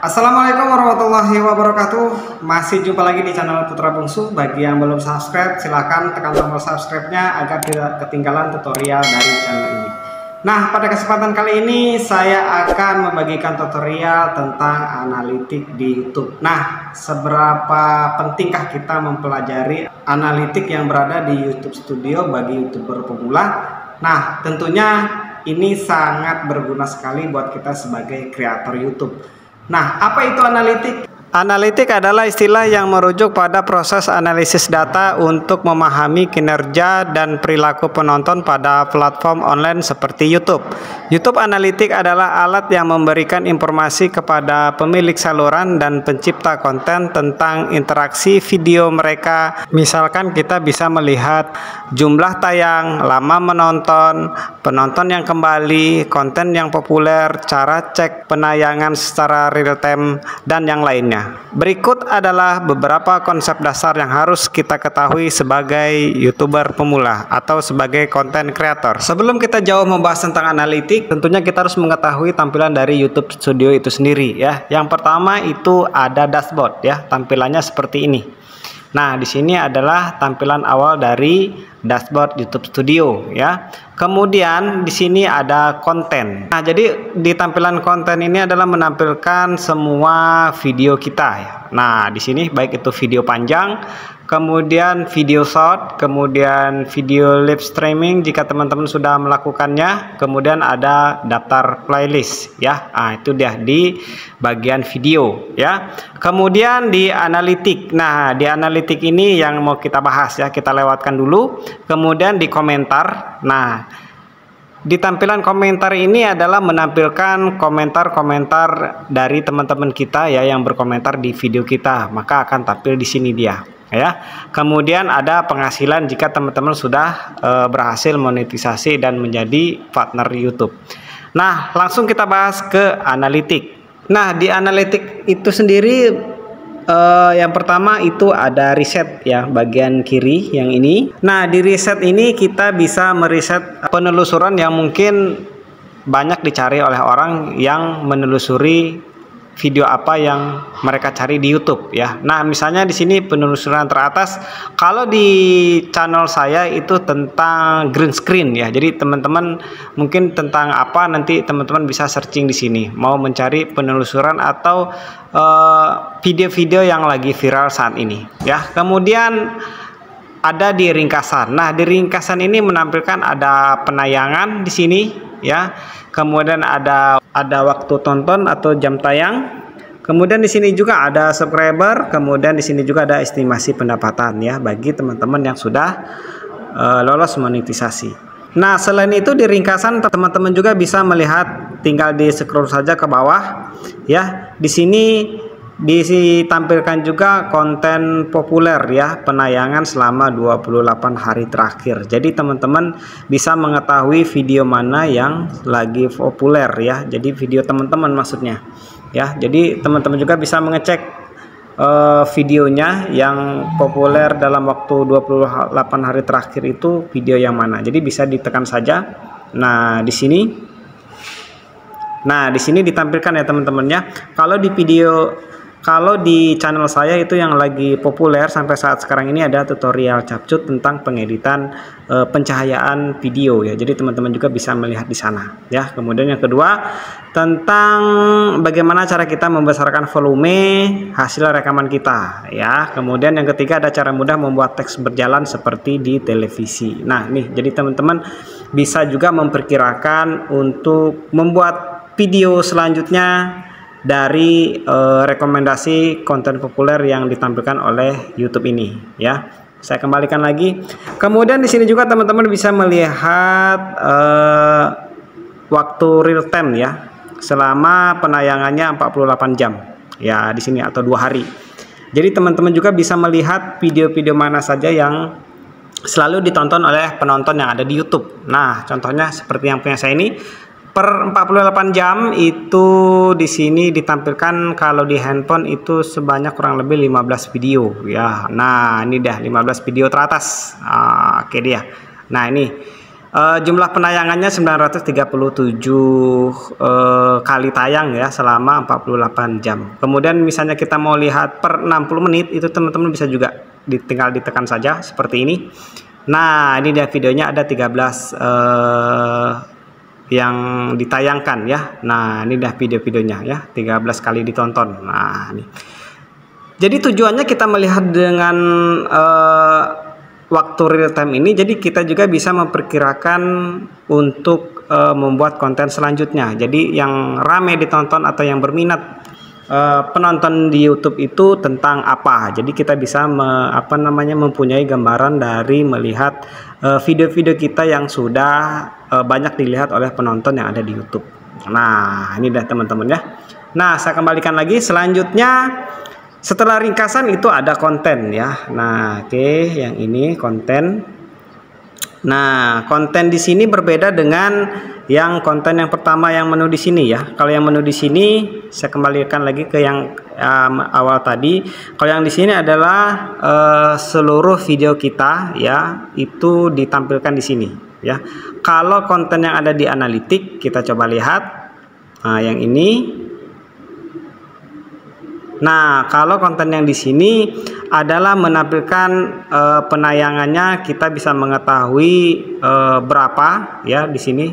Assalamualaikum warahmatullahi wabarakatuh. Masih jumpa lagi di channel Putra Bungsu. Bagi yang belum subscribe, silahkan tekan tombol subscribe-nya agar tidak ketinggalan tutorial dari channel ini. Nah, pada kesempatan kali ini saya akan membagikan tutorial tentang analitik di YouTube. Nah, seberapa pentingkah kita mempelajari analitik yang berada di YouTube Studio bagi YouTuber pemula? Nah, tentunya ini sangat berguna sekali buat kita sebagai kreator YouTube. Nah, apa itu analitik? Analitik adalah istilah yang merujuk pada proses analisis data untuk memahami kinerja dan perilaku penonton pada platform online seperti YouTube. YouTube Analytics adalah alat yang memberikan informasi kepada pemilik saluran dan pencipta konten tentang interaksi video mereka. Misalkan kita bisa melihat jumlah tayang, lama menonton, penonton yang kembali, konten yang populer, cara cek penayangan secara real time, dan yang lainnya. Berikut adalah beberapa konsep dasar yang harus kita ketahui sebagai YouTuber pemula atau sebagai content creator. Sebelum kita jauh membahas tentang analitik, tentunya kita harus mengetahui tampilan dari YouTube Studio itu sendiri ya. Yang pertama itu ada dashboard ya, tampilannya seperti ini. Nah, di sini adalah tampilan awal dari dashboard YouTube Studio ya. Kemudian di sini ada konten. Nah, jadi di tampilan konten ini adalah menampilkan semua video kita ya. Nah, di sini baik itu video panjang, kemudian video short, kemudian video live streaming jika teman-teman sudah melakukannya, kemudian ada daftar playlist ya. Nah, itu dia di bagian video ya. Kemudian di analitik. Nah, di analitik ini yang mau kita bahas ya, kita lewatkan dulu. Kemudian di komentar. Nah, di tampilan komentar ini adalah menampilkan komentar-komentar dari teman-teman kita ya yang berkomentar di video kita, maka akan tampil di sini dia ya. Kemudian ada penghasilan jika teman-teman sudah berhasil monetisasi dan menjadi partner YouTube. Nah, langsung kita bahas ke analitik. Nah, di analitik itu sendiri yang pertama itu ada riset ya, bagian kiri yang ini. Nah, di riset ini kita bisa meriset penelusuran yang mungkin banyak dicari oleh orang yang menelusuri video apa yang mereka cari di YouTube ya. Nah, misalnya di sini penelusuran teratas, kalau di channel saya itu tentang green screen ya. Jadi teman-teman mungkin tentang apa nanti teman-teman bisa searching di sini. Mau mencari penelusuran atau video-video yang lagi viral saat ini ya. Kemudian ada di ringkasan. Nah, di ringkasan ini menampilkan ada penayangan di sini ya. Kemudian ada waktu tonton atau jam tayang. Kemudian di sini juga ada subscriber, kemudian di sini juga ada estimasi pendapatan ya bagi teman-teman yang sudah lolos monetisasi. Nah, selain itu di ringkasan teman-teman juga bisa melihat, tinggal di scroll saja ke bawah ya. Di sini ditampilkan juga konten populer ya, penayangan selama 28 hari terakhir. Jadi teman-teman bisa mengetahui video mana yang lagi populer ya. Jadi video teman-teman maksudnya ya. Jadi teman-teman juga bisa mengecek videonya yang populer dalam waktu 28 hari terakhir itu video yang mana. Jadi bisa ditekan saja. Nah, di sini. Nah, di sini ditampilkan ya teman-temannya. Kalau di channel saya itu yang lagi populer sampai saat sekarang ini ada tutorial capcut tentang pengeditan pencahayaan video ya. Jadi teman-teman juga bisa melihat di sana ya. Kemudian yang kedua tentang bagaimana cara kita membesarkan volume hasil rekaman kita ya. Kemudian yang ketiga ada cara mudah membuat teks berjalan seperti di televisi. Nah, nih jadi teman-teman bisa juga memperkirakan untuk membuat video selanjutnya dari rekomendasi konten populer yang ditampilkan oleh YouTube ini ya. Saya kembalikan lagi. Kemudian di sini juga teman-teman bisa melihat waktu real time ya, selama penayangannya 48 jam ya di sini atau 2 hari. Jadi teman-teman juga bisa melihat video-video mana saja yang selalu ditonton oleh penonton yang ada di YouTube. Nah, contohnya seperti yang punya saya ini. Per 48 jam itu di sini ditampilkan kalau di handphone itu sebanyak kurang lebih 15 video ya. Nah, ini dah 15 video teratas. Oke dia. Nah, ini Jumlah penayangannya 937 kali tayang ya selama 48 jam. Kemudian misalnya kita mau lihat per 60 menit itu teman-teman bisa juga tinggal ditekan saja seperti ini. Nah, ini dia videonya ada 13 yang ditayangkan ya. Nah, ini dah video-videonya ya, 13 kali ditonton. Nah, ini. Jadi tujuannya kita melihat dengan waktu real time ini, jadi kita juga bisa memperkirakan untuk membuat konten selanjutnya. Jadi yang ramai ditonton atau yang berminat penonton di YouTube itu tentang apa. Jadi kita bisa mempunyai gambaran dari melihat video-video kita yang sudah banyak dilihat oleh penonton yang ada di YouTube. Nah, ini dah teman-teman ya. Nah, saya kembalikan lagi. Selanjutnya setelah ringkasan itu ada konten ya. Nah, oke, yang ini konten. Nah, konten di sini berbeda dengan yang konten yang pertama yang menu di sini ya. Kalau yang menu di sini saya kembalikan lagi ke yang awal tadi. Kalau yang di sini adalah seluruh video kita ya, itu ditampilkan di sini ya. Kalau konten yang ada di analitik kita coba lihat. Nah, yang ini. Nah, kalau konten yang di sini adalah menampilkan penayangannya, kita bisa mengetahui berapa ya di sini.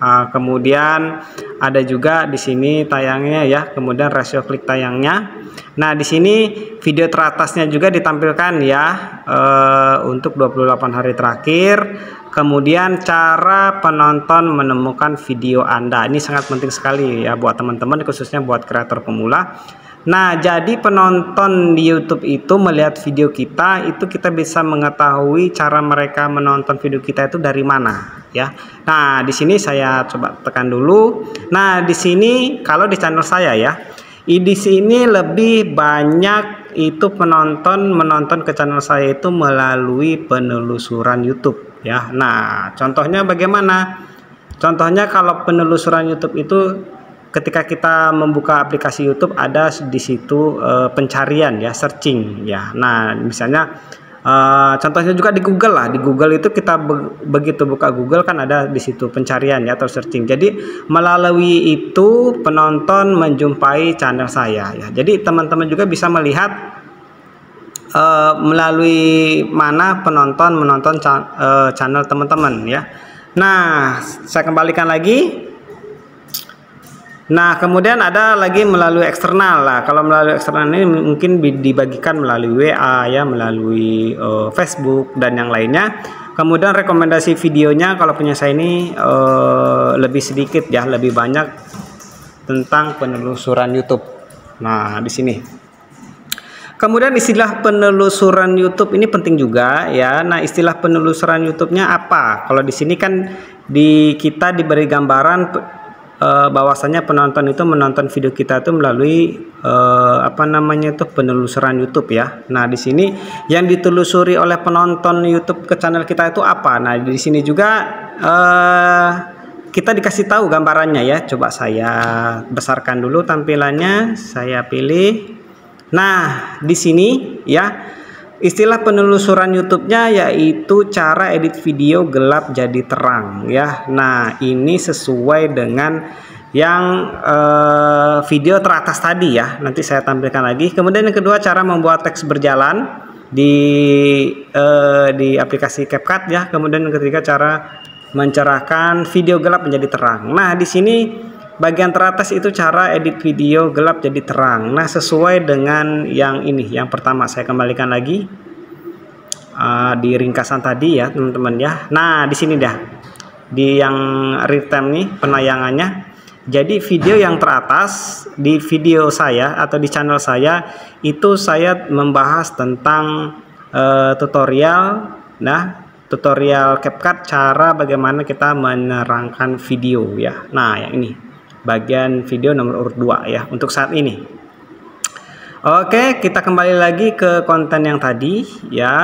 Kemudian ada juga di sini tayangnya ya, kemudian rasio klik tayangnya. Nah, di sini video teratasnya juga ditampilkan ya untuk 28 hari terakhir. Kemudian cara penonton menemukan video Anda. Ini sangat penting sekali ya buat teman-teman, khususnya buat kreator pemula. Nah, jadi penonton di YouTube itu melihat video kita, itu kita bisa mengetahui cara mereka menonton video kita itu dari mana ya. Nah, di sini saya coba tekan dulu. Nah, di sini kalau di channel saya ya, di sini lebih banyak itu penonton menonton ke channel saya itu melalui penelusuran YouTube ya. Nah, contohnya bagaimana? Contohnya kalau penelusuran YouTube itu ketika kita membuka aplikasi YouTube ada di situ pencarian ya, searching ya. Nah, misalnya contohnya juga di Google lah. Di Google itu kita begitu buka Google kan ada di situ pencarian ya atau searching. Jadi melalui itu penonton menjumpai channel saya ya. Jadi teman-teman juga bisa melihat melalui mana penonton menonton channel teman-teman ya. Nah, saya kembalikan lagi. Nah, kemudian ada lagi melalui eksternal lah. Kalau melalui eksternal ini mungkin dibagikan melalui WA ya, melalui Facebook dan yang lainnya. Kemudian rekomendasi videonya kalau punya saya ini lebih sedikit ya, lebih banyak tentang penelusuran YouTube. Nah, di sini. Kemudian istilah penelusuran YouTube ini penting juga ya. Nah, istilah penelusuran YouTube-nya apa? Kalau di sini kan kita diberi gambaran bahwasanya penonton itu menonton video kita itu melalui penelusuran YouTube ya. Nah, di sini yang ditelusuri oleh penonton YouTube ke channel kita itu apa? Nah, di sini juga kita dikasih tahu gambarannya ya. Coba saya besarkan dulu tampilannya, saya pilih. Nah, di sini ya istilah penelusuran YouTube-nya yaitu cara edit video gelap jadi terang ya. Nah, ini sesuai dengan yang video teratas tadi ya. Nanti saya tampilkan lagi. Kemudian yang kedua, cara membuat teks berjalan di aplikasi CapCut ya. Kemudian yang ketiga, cara mencerahkan video gelap menjadi terang. Nah, di sini bagian teratas itu cara edit video gelap jadi terang. Nah, sesuai dengan yang ini, yang pertama saya kembalikan lagi di ringkasan tadi ya, teman-teman ya. Nah, di sini dah di yang real time nih penayangannya. Jadi video yang teratas di video saya atau di channel saya itu saya membahas tentang tutorial, tutorial CapCut cara bagaimana kita menerangkan video ya. Nah, yang ini bagian video nomor urut 2 ya untuk saat ini. Oke, kita kembali lagi ke konten yang tadi ya.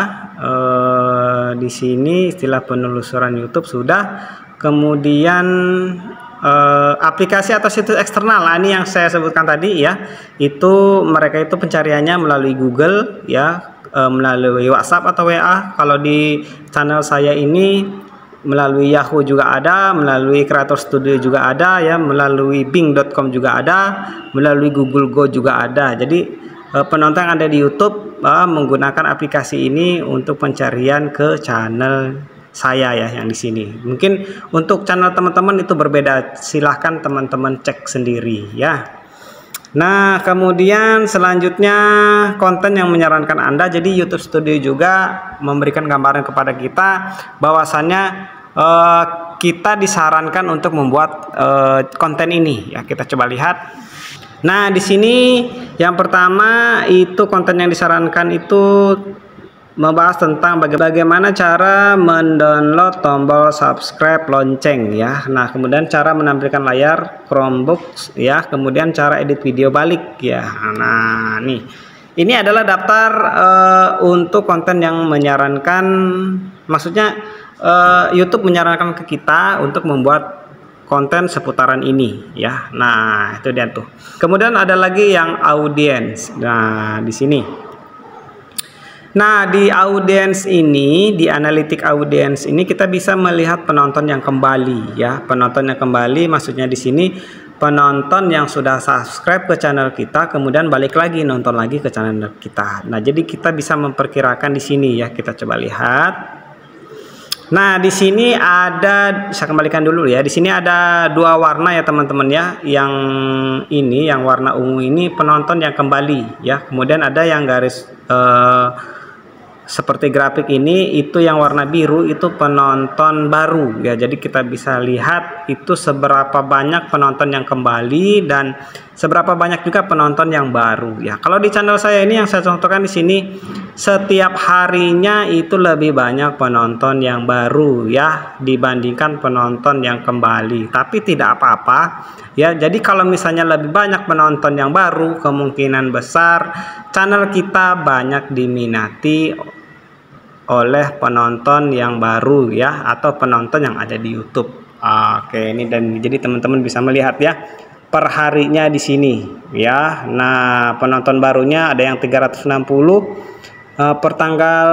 Di sini istilah penelusuran YouTube sudah. Kemudian aplikasi atau situs eksternal. Nah, ini yang saya sebutkan tadi ya. Itu mereka itu pencariannya melalui Google ya, melalui WhatsApp atau WA. Kalau di channel saya ini melalui Yahoo juga ada, melalui Creator Studio juga ada ya, melalui Bing.com juga ada, melalui Google Go juga ada. Jadi penonton yang ada di YouTube menggunakan aplikasi ini untuk pencarian ke channel saya ya yang di sini. Mungkin untuk channel teman-teman itu berbeda, silahkan teman-teman cek sendiri ya. Nah, kemudian selanjutnya konten yang menyarankan Anda. Jadi YouTube Studio juga memberikan gambaran kepada kita bahwasannya kita disarankan untuk membuat konten ini ya. Kita coba lihat. Nah, di sini yang pertama itu konten yang disarankan itu membahas tentang bagaimana cara mendownload tombol subscribe lonceng ya. Nah, kemudian cara menampilkan layar Chromebook ya, kemudian cara edit video balik ya. Nah, nih. Ini adalah daftar untuk konten yang menyarankan, maksudnya YouTube menyarankan ke kita untuk membuat konten seputaran ini ya. Nah, itu dia tuh. Kemudian ada lagi yang audience. Nah, di sini. Nah, di audience ini, di analitik audience ini kita bisa melihat penonton yang kembali ya. Penonton yang kembali maksudnya di sini penonton yang sudah subscribe ke channel kita kemudian balik lagi nonton lagi ke channel kita. Nah, jadi kita bisa memperkirakan di sini ya. Kita coba lihat. Nah, di sini ada, saya kembalikan dulu ya. Di sini ada dua warna ya teman-teman ya. Yang ini, yang warna ungu ini penonton yang kembali ya. Kemudian ada yang garis seperti grafik ini, itu yang warna biru itu penonton baru ya. Jadi kita bisa lihat itu seberapa banyak penonton yang kembali dan seberapa banyak juga penonton yang baru ya. Kalau di channel saya ini yang saya contohkan di sini, setiap harinya itu lebih banyak penonton yang baru ya dibandingkan penonton yang kembali. Tapi tidak apa-apa ya. Jadi kalau misalnya lebih banyak penonton yang baru, kemungkinan besar channel kita banyak diminati oleh penonton yang baru ya, atau penonton yang ada di YouTube. Oke, ini dan jadi teman-teman bisa melihat ya perharinya di sini ya. Nah, penonton barunya ada yang 360 per tanggal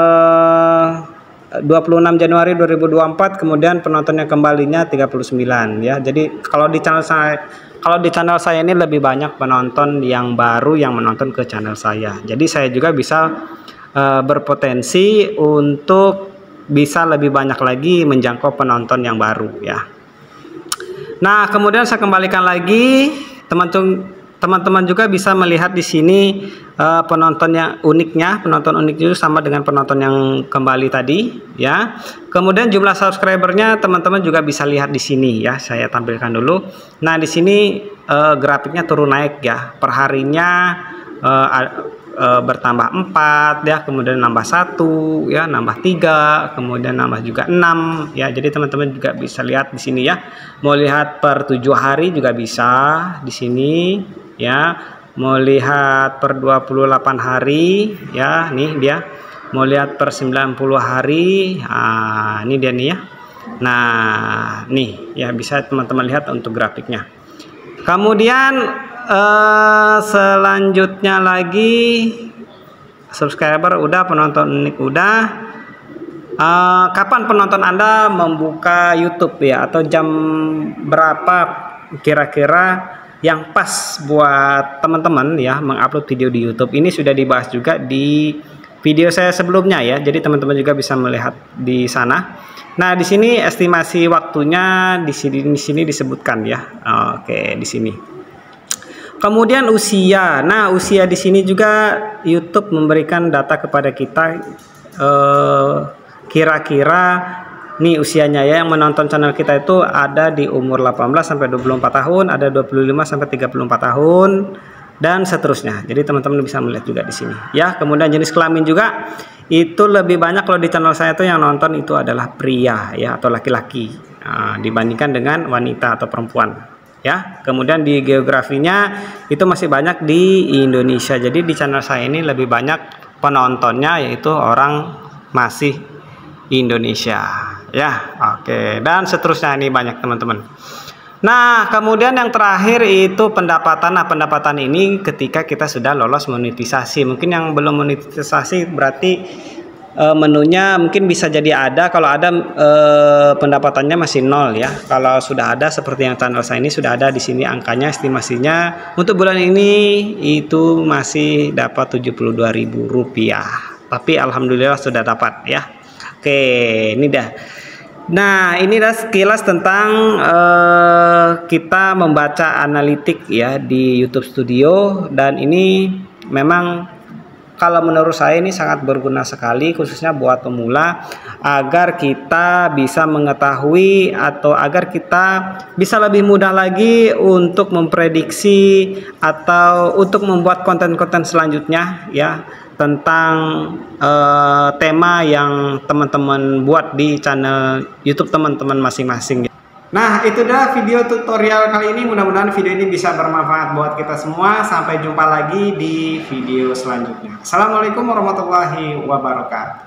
26 Januari 2024, kemudian penonton yang kembalinya 39 ya. Jadi kalau di channel saya ini lebih banyak penonton yang baru yang menonton ke channel saya. Jadi saya juga bisa berpotensi untuk bisa lebih banyak lagi menjangkau penonton yang baru ya. Nah, kemudian saya kembalikan lagi, teman-teman juga bisa melihat di sini penonton yang uniknya, penonton unik juga sama dengan penonton yang kembali tadi ya. Kemudian jumlah subscribernya teman-teman juga bisa lihat di sini ya. Saya tampilkan dulu. Nah, di sini grafiknya turun naik ya. Perharinya bertambah 4 ya, kemudian nambah 1 ya, nambah 3, kemudian nambah juga 6 ya. Jadi teman-teman juga bisa lihat di sini ya. Mau lihat per 7 hari juga bisa di sini ya. Mau lihat per 28 hari ya, nih dia. Mau lihat per 90 hari. Nah, ini dia nih ya. Nah, nih ya, bisa teman-teman lihat untuk grafiknya. Kemudian selanjutnya lagi subscriber udah, penonton unik udah. Kapan penonton Anda membuka YouTube ya, atau jam berapa kira-kira yang pas buat teman-teman ya mengupload video di YouTube? Ini sudah dibahas juga di video saya sebelumnya ya. Jadi teman-teman juga bisa melihat di sana. Nah, di sini estimasi waktunya di sini disebutkan ya. Oke, di sini. Kemudian usia. Nah, usia di sini juga YouTube memberikan data kepada kita kira-kira nih usianya ya, yang menonton channel kita itu ada di umur 18 sampai 24 tahun, ada 25 sampai 34 tahun dan seterusnya. Jadi teman-teman bisa melihat juga di sini ya. Kemudian jenis kelamin juga itu lebih banyak kalau di channel saya itu yang nonton itu adalah pria ya, atau laki-laki dibandingkan dengan wanita atau perempuan. Ya, kemudian di geografinya itu masih banyak di Indonesia. Jadi di channel saya ini lebih banyak penontonnya yaitu orang masih Indonesia. Ya, oke. Dan seterusnya ini banyak teman-teman. Nah, kemudian yang terakhir itu pendapatan. Nah, pendapatan ini ketika kita sudah lolos monetisasi. Mungkin yang belum monetisasi berarti menunya mungkin bisa jadi ada, kalau ada pendapatannya masih nol ya. Kalau sudah ada seperti yang channel saya ini sudah ada di sini angkanya, estimasinya untuk bulan ini itu masih dapat Rp72.000. Tapi alhamdulillah sudah dapat ya. Oke, ini dah. Nah, ini adalah sekilas tentang kita membaca analitik ya di YouTube Studio, dan ini memang kalau menurut saya ini sangat berguna sekali khususnya buat pemula, agar kita bisa mengetahui atau agar kita bisa lebih mudah lagi untuk memprediksi atau untuk membuat konten-konten selanjutnya ya, tentang tema yang teman-teman buat di channel YouTube teman-teman masing-masing. Nah, itu dah video tutorial kali ini. Mudah-mudahan video ini bisa bermanfaat buat kita semua. Sampai jumpa lagi di video selanjutnya. Assalamualaikum warahmatullahi wabarakatuh.